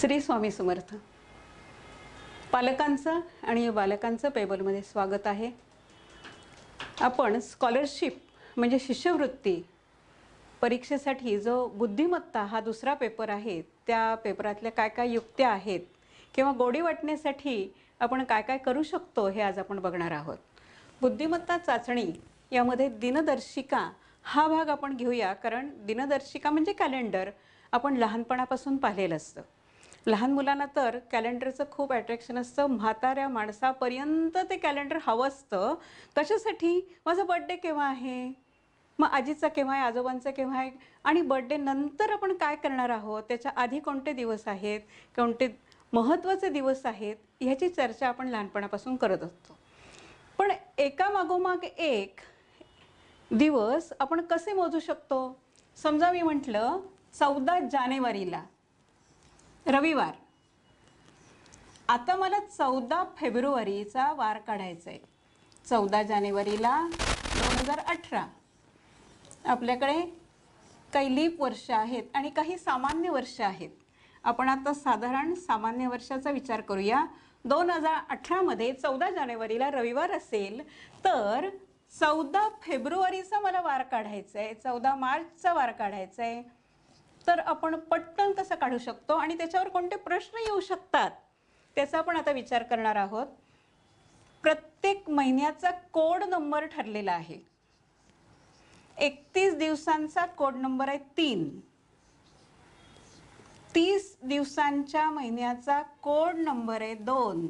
श्री स्वामी समर्थ. पालकांचं आणि बालकांचं पेबलमध्ये स्वागत आहे. आपण स्कॉलरशिप म्हणजे शिष्यवृत्ती परीक्षेसाठी जो बुद्धिमत्ता हा दुसरा पेपर आहे, त्या पेपरातल्या काय काय युक्त्या आहेत किंवा गोडी वाटण्यासाठी आपण काय काय करू शकतो हे आज आपण बघणार आहोत. बुद्धिमत्ता चाचणी यामध्ये दिनदर्शिका हा भाग आपण घेऊया, कारण दिनदर्शिका म्हणजे कॅलेंडर आपण लहानपणापासून पाहिलेलं असतं. लहान मुलांना तर कॅलेंडरचं खूप अट्रॅक्शन असतं. म्हाताऱ्या माणसापर्यंत ते कॅलेंडर हवं असतं. कशासाठी? माझा बर्थडे केव्हा आहे, मग आजीचा केव्हा आहे, आजोबांचा केव्हा आहे, आणि बर्थडे नंतर आपण काय करणार आहोत, त्याच्या आधी कोणते दिवस आहेत, कोणते महत्त्वाचे दिवस आहेत, ह्याची चर्चा आपण लहानपणापासून करत असतो. पण एकामागोमाग एक दिवस आपण कसे मोजू शकतो? समजा मी म्हटलं 14 जानेवारीला रविवार. आता मला 14 फेब्रुवारीचा वार काढायचा आहे. 14 जानेवारीला 2018. आपल्याकडे काही लीप वर्ष आहेत आणि काही सामान्य वर्ष आहेत. आपण आता साधारण सामान्य वर्षाचा विचार करूया. 2018मध्ये 14 जानेवारीला रविवार असेल तर 14 फेब्रुवारीचा मला वार काढायचा आहे, 14 मार्चचा वार काढायचा आहे. तर आपण पटकन कसं काढू शकतो आणि त्याच्यावर कोणते प्रश्न येऊ शकतात त्याचा आपण आता विचार करणार आहोत. प्रत्येक महिन्याचा कोड नंबर ठरलेला आहे. 31 दिवसांचा कोड नंबर आहे 3. 30 दिवसांच्या महिन्याचा कोड नंबर आहे 2.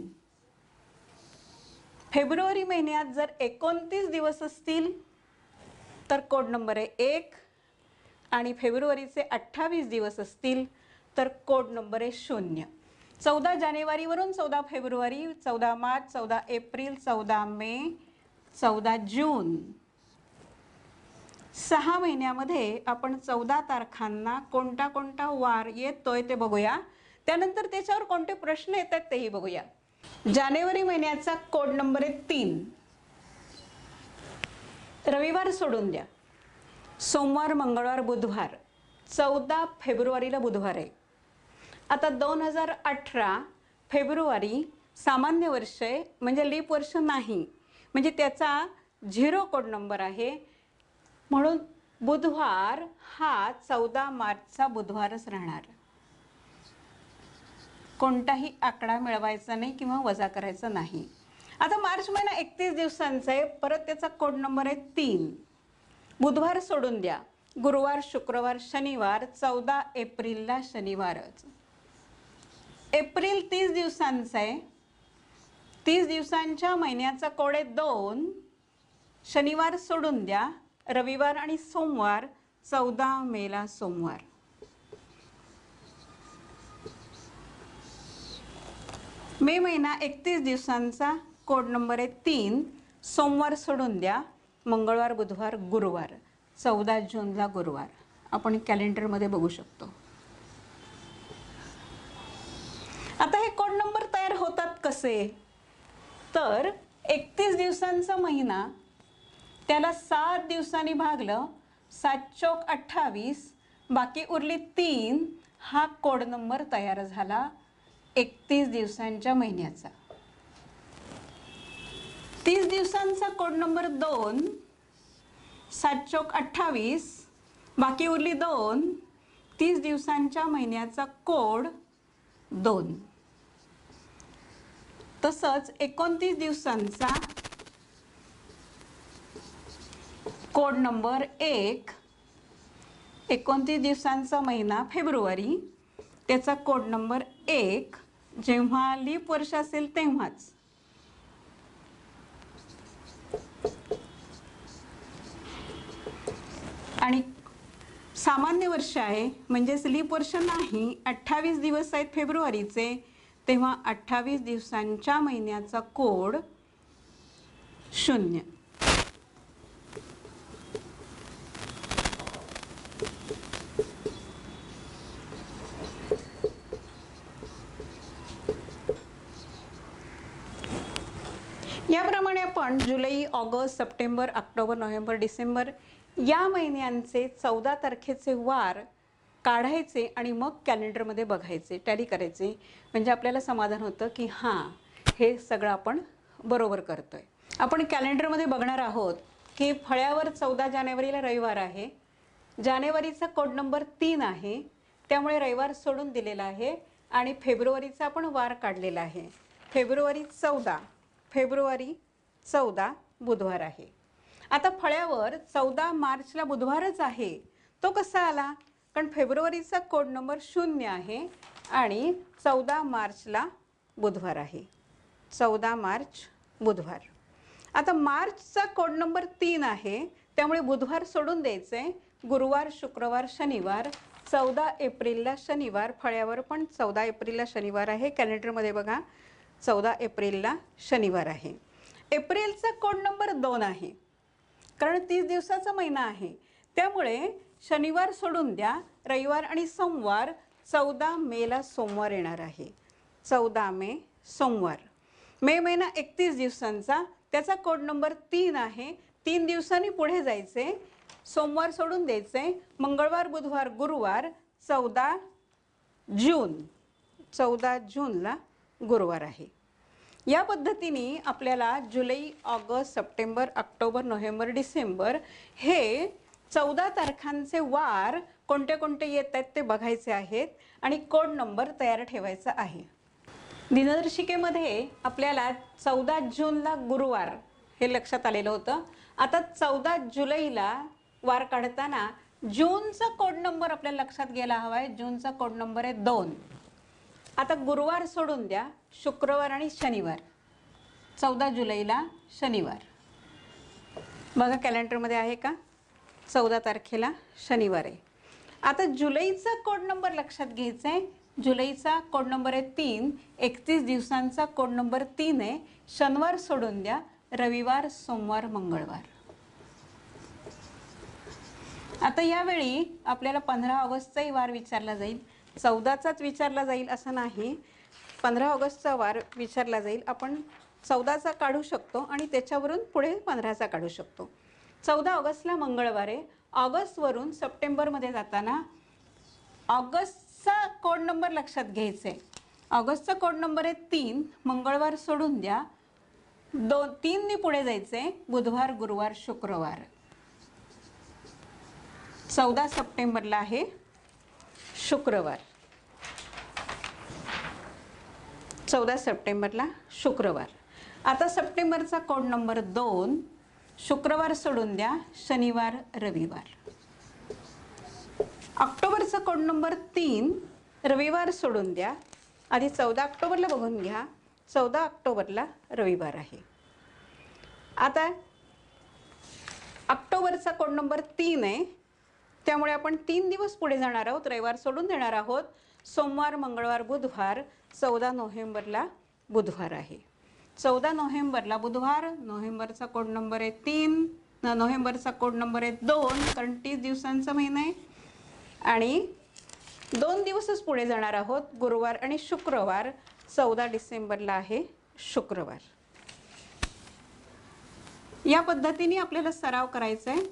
फेब्रुवारी महिन्यात जर 29 दिवस असतील तर कोड नंबर आहे 1, आणि फेब्रुवारीचे 28 दिवस असतील तर कोड नंबर आहे 0. 14 जानेवारीवरून 14 फेब्रुवारी, 14 मार्च, 14 एप्रिल, 14 मे, 14 जून, 6 महिन्यामध्ये आपण 14 तारखांना कोणता कोणता वार येतोय ते बघूया. त्यानंतर त्याच्यावर कोणते प्रश्न येतात तेही बघूया. जानेवारी महिन्याचा कोड नंबर आहे 3. रविवार सोडून द्या. सोमवार, मंगळवार, बुधवार. 14 फेब्रुवारीला बुधवार आहे. आता 2018 फेब्रुवारी सामान्य वर्ष आहे, म्हणजे लीप वर्ष नाही, म्हणजे त्याचा 0 कोड नंबर आहे. म्हणून बुधवार हा 14 मार्चचा बुधवारच राहणार. कोणताही आकडा मिळवायचा नाही किंवा वजा करायचा नाही. आता मार्च महिना 31 दिवसांचा आहे, परत त्याचा कोड नंबर आहे 3. बुधवार सोडून द्या. गुरुवार, शुक्रवार, शनिवार. 14 एप्रिलला शनिवारच. एप्रिल 30 दिवसांचा आहे. 30 दिवसांच्या महिन्याचा कोड आहे 2. शनिवार सोडून द्या. रविवार आणि सोमवार. 14 मेला सोमवार. मे महिना 31 दिवसांचा कोड नंबर आहे 3. सोमवार सोडून द्या. मंगळवार, बुधवार, गुरुवार. 14 जूनला गुरुवार आपण कॅलेंडरमध्ये बघू शकतो. आता हे कोड नंबर तयार होतात कसे? तर 31 दिवसांचा महिना त्याला 7 दिवसांनी भागलं, 7 चोक 28, बाकी उरली 3. हा कोड नंबर तयार झाला 31 दिवसांच्या महिन्याचा. 30 दिवसांचा कोड नंबर 2. 7 चोक 28, बाकी उरली 2. 30 दिवसांच्या महिन्याचा कोड 2. तसंच 29 दिवसांचा कोड नंबर 1. 29 दिवसांचा महिना फेब्रुवारी, त्याचा कोड नंबर 1. जेव्हा लीप वर्ष असेल तेव्हाच. आणि सामान्य वर्ष आहे म्हणजेच लीप वर्ष नाही, 28 दिवस आहेत फेब्रुवारीचे, तेव्हा 28 दिवसांच्या महिन्याचा कोड 0. याप्रमाणे आपण जुलै, August, September, October, November, December या महिन्यांचे 14 तारखेचे वार काढायचे आणि मग कॅलेंडरमध्ये बघायचे, टॅली करायचे. म्हणजे आपल्याला समाधान होतं की हां, हे सगळं आपण बरोबर करतोय. आपण कॅलेंडरमध्ये बघणार आहोत की फळ्यावर 14 जानेवारीला रविवार आहे. जानेवारीचा कोड नंबर 3 आहे, त्यामुळे रविवार सोडून दिलेला आहे. आणि फेब्रुवारीचा आपण वार काढलेला आहे. फेब्रुवारी 14 बुधवार आहे. आता फळ्यावर 14 मार्चला बुधवारच आहे, तो कसा आला? कारण फेब्रुवारीचा कोड नंबर 0 आहे आणि 14 मार्चला बुधवार आहे. 14 मार्च बुधवार. आता मार्चचा कोड नंबर 3 आहे, त्यामुळे बुधवार सोडून द्यायचे. गुरुवार, शुक्रवार, शनिवार. 14 एप्रिलला शनिवार. फळ्यावर पण 14 एप्रिलला शनिवार आहे. कॅलेंडरमध्ये बघा 14 एप्रिलला शनिवार आहे. एप्रिलचा कोड नंबर 2 आहे, कारण 30 दिवसाचा महिना आहे, त्यामुळे शनिवार सोडून द्या. रविवार आणि सोमवार. 14 मेला सोमवार येणार आहे. 14 मे सोमवार. मे महिना 31 दिवसांचा, त्याचा कोड नंबर 3 आहे. 3 दिवसांनी पुढे जायचे, सोमवार सोडून द्यायचे. मंगळवार, बुधवार, गुरुवार. 14 जून. 14 जूनला गुरुवार आहे. या पद्धतीने आपल्याला जुलै, August, September, October, November, December हे 14 तारखांचे वार कोणते कोणते येत आहेत ते बघायचे आहेत आणि कोड नंबर तयार ठेवायचा आहे. दिनदर्शिकेमध्ये आपल्याला 14 जूनला गुरुवार हे लक्षात आलेलं होतं. आता 14 जुलैला वार काढताना जूनचा कोड नंबर आपल्याला लक्षात घ्यायला हवा आहे. जूनचा कोड नंबर आहे 2. आता गुरुवार सोडून द्या, शुक्रवार आणि शनिवार. 14 जुलैला शनिवार. बघा कॅलेंडरमध्ये आहे का? 14 तारखेला शनिवार आहे. आता जुलैचा कोड नंबर लक्षात घ्यायचा आहे. जुलैचा कोड नंबर आहे 3. 31 दिवसांचा कोड नंबर 3 आहे. शनिवार सोडून द्या, रविवार, सोमवार, मंगळवार. आता यावेळी आपल्याला 15 ऑगस्टचाही वार विचारला जाईल. 14चाच विचारला जाईल असं नाही, 15 ऑगस्टचा वार विचारला जाईल. आपण 14चा काढू शकतो आणि त्याच्यावरून पुढे 15चा काढू शकतो. 14 ऑगस्टला मंगळवार आहे. ऑगस्टवरून सप्टेंबरमध्ये जाताना ऑगस्टचा कोड नंबर लक्षात घ्यायचा आहे. ऑगस्टचा कोड नंबर आहे 3. मंगळवार सोडून द्या, 3नी पुढे जायचं आहे. बुधवार, गुरुवार, शुक्रवार. 14 सप्टेंबरला आहे शुक्रवार. 14 सप्टेंबरला शुक्रवार. आता सप्टेंबरचा कोड नंबर 2. शुक्रवार सोडून द्या, शनिवार, रविवार. ऑक्टोबरचा कोड नंबर 3. रविवार सोडून द्या. आधी 14 ऑक्टोबरला बघून घ्या. 14 ऑक्टोबरला रविवार आहे. आता ऑक्टोबरचा कोड नंबर 3 आहे, त्यामुळे आपण 3 दिवस पुढे जाणार आहोत. रविवार सोडून देणार आहोत. सोमवार, मंगळवार, बुधवार. 14 नोव्हेंबरला बुधवार आहे. 14 नोव्हेंबरला बुधवार. नोव्हेंबरचा कोड नंबर आहे 3. नोव्हेंबरचा कोड नंबर आहे 2, कारण 30 दिवसांचा महिना आहे. आणि 2 दिवसच पुढे जाणार आहोत. गुरुवार आणि शुक्रवार. 14 डिसेंबरला आहे शुक्रवार. या पद्धतीने आपल्याला सराव करायचा आहे.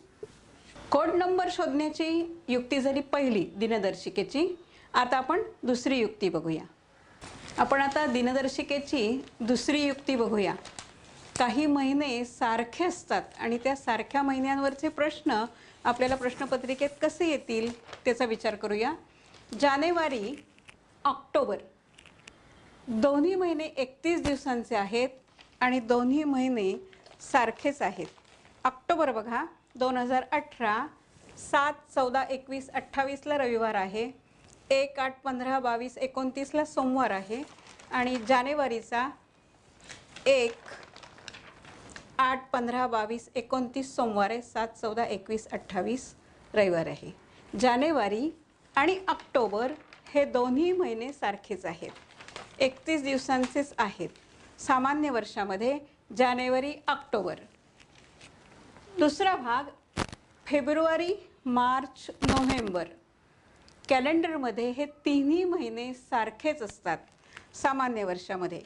कोड नंबर शोधण्याची युक्ती झाली पहिली दिनदर्शिकेची. आता आपण दुसरी युक्ती बघूया. आपण आता दिनदर्शिकेची दुसरी युक्ती बघूया. काही महिने सारखे असतात आणि त्या सारख्या महिन्यांवरचे प्रश्न आपल्याला प्रश्नपत्रिकेत कसे येतील त्याचा विचार करूया. जानेवारी, ऑक्टोबर दोन्ही महिने 31 दिवसांचे आहेत आणि दोन्ही महिने सारखेच आहेत. ऑक्टोबर बघा 2018. 7, 14, 21, 28ला रविवार आहे. 1, 8, 15, 22, 29ला सोमवार आहे. आणि जानेवारीचा 1, 8, 15, 22, 29 सोमवार आहे. 7, 14, 21, 28 रविवार आहे. जानेवारी आणि ऑक्टोबर हे दोन्ही महिने सारखेच आहेत, 31 दिवसांचेच आहेत. सामान्य वर्षामध्ये जानेवारी, ऑक्टोबर. दुसरा भाग फेब्रुवारी, मार्च, नोव्हेंबर. कॅलेंडरमध्ये हे तिन्ही महिने सारखेच असतात सामान्य वर्षामध्ये.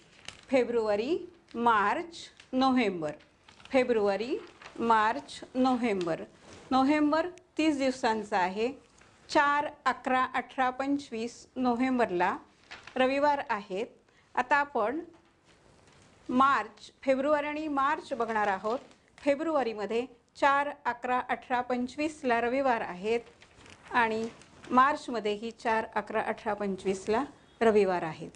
February, March, November. February, March, November. November 30 दिवसांचा आहे. 4, 11, 18, 25 नोव्हेंबरला रविवार आहेत. आता आपण फेब्रुवारी आणि मार्च बघणार आहोत. फेब्रुवारीमध्ये 4, 11, 18, 25ला रविवार आहेत आणि मार्चमध्येही 4, 11, 18, 25ला रविवार आहेत.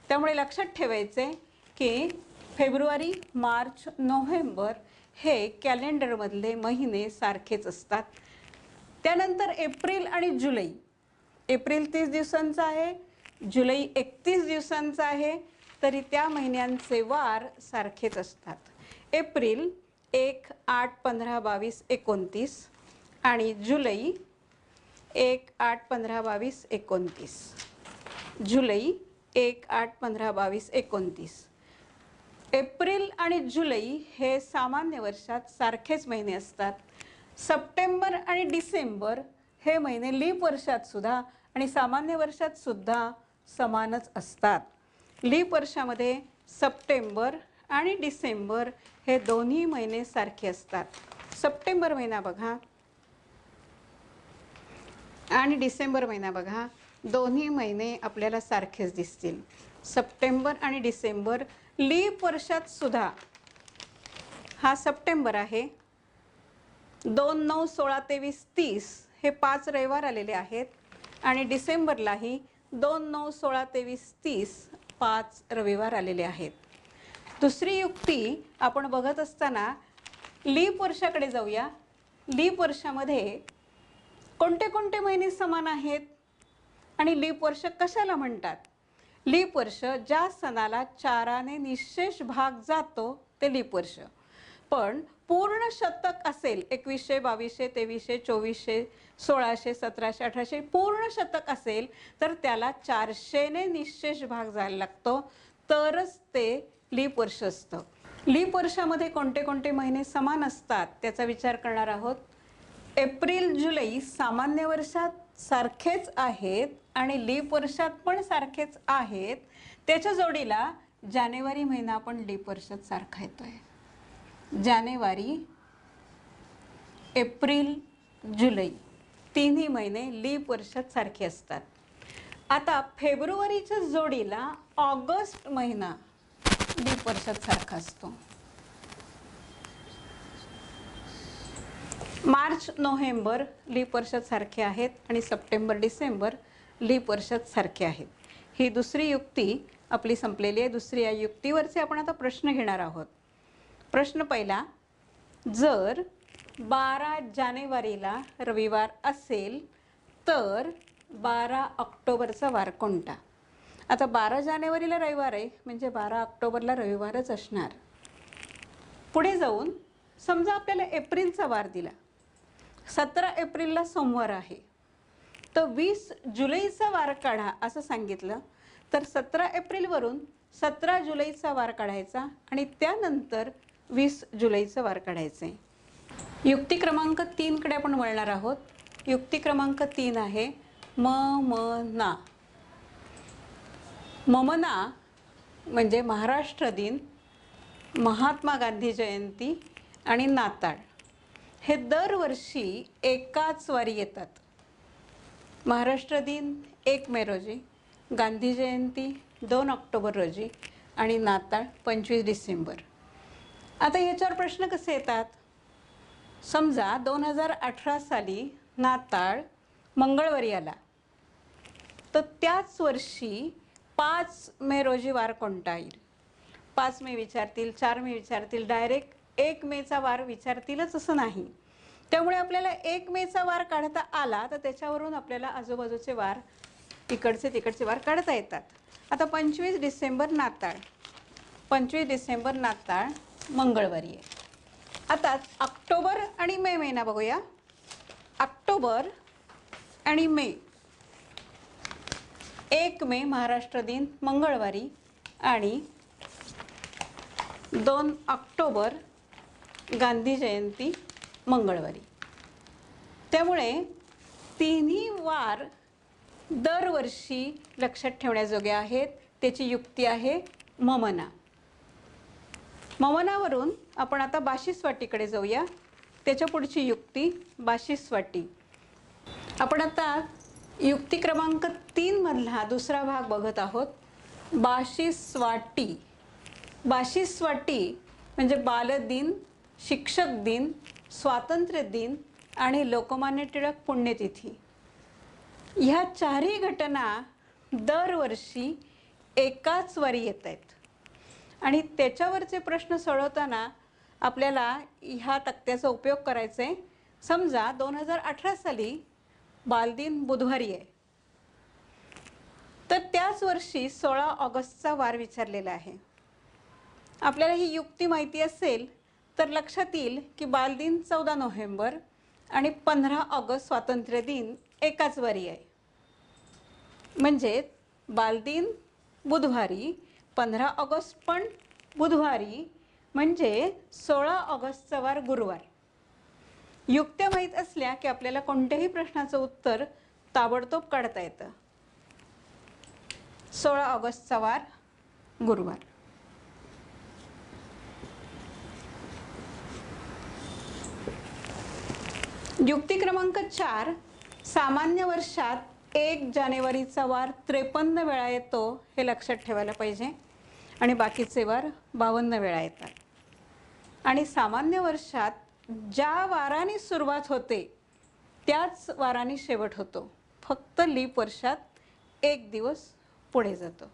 त्यामुळे लक्षात ठेवायचे की फेब्रुवारी, मार्च, नोव्हेंबर हे कॅलेंडरमधले महिने सारखेच असतात. त्यानंतर एप्रिल आणि जुलै. एप्रिल 30 दिवसांचा आहे, जुलै 31 दिवसांचा आहे, तरी त्या महिन्यांचे वार सारखेच असतात. एप्रिल 1, 8, 15, 22, 29 आणि जुलै 1, 8, 15, 22, 29. जुलै 1, 8, 15, 22, 29. एप्रिल आणि जुलै हे सामान्य वर्षात सारखेच महिने असतात. सप्टेंबर आणि डिसेंबर हे महिने लीप वर्षात सुद्धा आणि सामान्य वर्षात सुद्धा समानच असतात. लीप वर्षामध्ये सप्टेंबर आणि डिसेंबर हे दोन्ही महिने सारखे असतात. सप्टेंबर महिना बघा आणि डिसेंबर महिना बघा, दोन्ही महिने आपल्याला सारखेच दिसतील. सप्टेंबर आणि डिसेंबर लीप वर्षात सुद्धा हा सप्टेंबर आहे. 2, 9, 16, 23, 30 हे 5 रविवार आलेले आहेत आणि डिसेंबरलाही 2, 9, 16, 23, 30 5 रविवार आलेले आहेत. दुसरी युक्ती आपण बघत असताना लीप वर्षाकडे जाऊया. लीप वर्षामध्ये कोणते कोणते महिने समान आहेत आणि लीप वर्ष कशाला म्हणतात? लीप वर्ष ज्या सणाला 4ने निशेष भाग जातो ते लीप वर्ष. पण पूर्ण शतक असेल, 2100, 2200, 2300, 2400, 1600, 1700, 1800 पूर्ण शतक असेल तर त्याला 400ने निशेष भाग जायला लागतो, तरच ते लीप वर्ष असतं. लीप वर्षामध्ये कोणते कोणते महिने समान असतात त्याचा विचार करणार आहोत. एप्रिल, जुलै सामान्य वर्षात सारखेच आहेत आणि लीप वर्षात पण सारखेच आहेत. त्याच्या जोडीला जानेवारी महिना पण लीप वर्षात सारखा येतोय. जानेवारी, एप्रिल, जुलै तिन्ही महिने लीप वर्षात सारखे असतात. आता फेब्रुवारीच्या जोडीला ऑगस्ट महिना लीप वर्षात सारखा असतो. मार्च, नोव्हेंबर लीप वर्षात सारखे आहेत आणि सप्टेंबर, डिसेंबर लीप वर्षात सारखे आहेत. ही दुसरी युक्ती आपली संपलेली आहे. दुसरी या युक्तीवरचे आपण आता प्रश्न घेणार आहोत. प्रश्न पहिला, जर 12 जानेवारीला रविवार असेल तर 12 ऑक्टोबरचा वार कोणता? आता 12 जानेवारीला रविवार आहे म्हणजे 12 ऑक्टोबरला रविवारच असणार. पुढे जाऊन समजा आपल्याला एप्रिलचा वार दिला, 17 एप्रिलला सोमवार आहे, तर 20 जुलैचा वार काढा असं सांगितलं तर 17 एप्रिलवरून 17 जुलैचा वार काढायचा आणि त्यानंतर 20 जुलैचा वार काढायचे. युक्ती क्रमांक 3 कडे आपण वळणार आहोत. युक्ती क्रमांक 3 आहे ममना. ममना म्हणजे महाराष्ट्र दिन, महात्मा गांधी जयंती आणि नाताळ हे दरवर्षी एकाच वारी येतात. महाराष्ट्र दिन 1 मे रोजी, गांधी जयंती 2 ऑक्टोबर रोजी आणि नाताळ 25 डिसेंबर. आता याच्यावर प्रश्न कसे येतात? समजा 2018 साली नाताळ मंगळवारी आला तर त्याच वर्षी 5 मे रोजी वार कोणता येईल? 5 मे विचारतील, 4 मे विचारतील, डायरेक्ट 1 मेचा वार विचारतीलच असं नाही. त्यामुळे आपल्याला 1 मेचा वार काढता आला तर त्याच्यावरून आपल्याला आजूबाजूचे वार, इकडचे तिकडचे वार काढता येतात. आता 25 डिसेंबर नाताळ, 25 डिसेंबर नाताळ मंगळवारी आहे. आता ऑक्टोबर आणि मे महिना बघूया. ऑक्टोबर आणि मे, 1 मे महाराष्ट्र दिन मंगळवारी आणि 2 ऑक्टोबर गांधी जयंती मंगळवारी. त्यामुळे तिन्ही वार दरवर्षी लक्षात ठेवण्याजोगे आहेत. त्याची युक्ती आहे ममना. ममनावरून आपण आता बाशिसवाटीकडे जाऊया. त्याच्या पुढची युक्ती बाशिसवाटी. आपण आता युक्ती क्रमांक 3 मधला दुसरा भाग बघत आहोत. बाशिसवाटी. बाशिसवाटी म्हणजे बालदिन, शिक्षक दिन, स्वातंत्र्य दिन आणि लोकमान्य टिळक पुण्यतिथी. ह्या चारही घटना दरवर्षी एकाच वारी येत आहेत आणि त्याच्यावरचे प्रश्न सोडवताना आपल्याला ह्या तक्त्याचा उपयोग करायचा आहे. समजा 2018 साली बालदिन बुधवारी आहे, तर त्याच वर्षी 16 ऑगस्टचा वार विचारलेला आहे. आपल्याला ही युक्ती माहिती असेल तर लक्षात येईल की बालदिन 14 नोव्हेंबर आणि 15 ऑगस्ट स्वातंत्र्य दिन एकाच वारी आहे. म्हणजे बालदिन बुधवारी, 15 ऑगस्ट पण बुधवारी, म्हणजे 16 ऑगस्टचा वार गुरुवार. युक्त्या माहीत असल्या की आपल्याला कोणत्याही प्रश्नाचं उत्तर ताबडतोब काढता येतं. 16 ऑगस्टचा वार गुरुवार. युक्ती क्रमांक 4. सामान्य वर्षात 1 जानेवारीचा वार 53 वेळा येतो हे लक्षात ठेवायला पाहिजे आणि बाकीचे वार 52 वेळा येतात. आणि सामान्य वर्षात ज्या वाराने सुरुवात होते त्याच वाराने शेवट होतो. फक्त लीप वर्षात 1 दिवस पुढे जातो.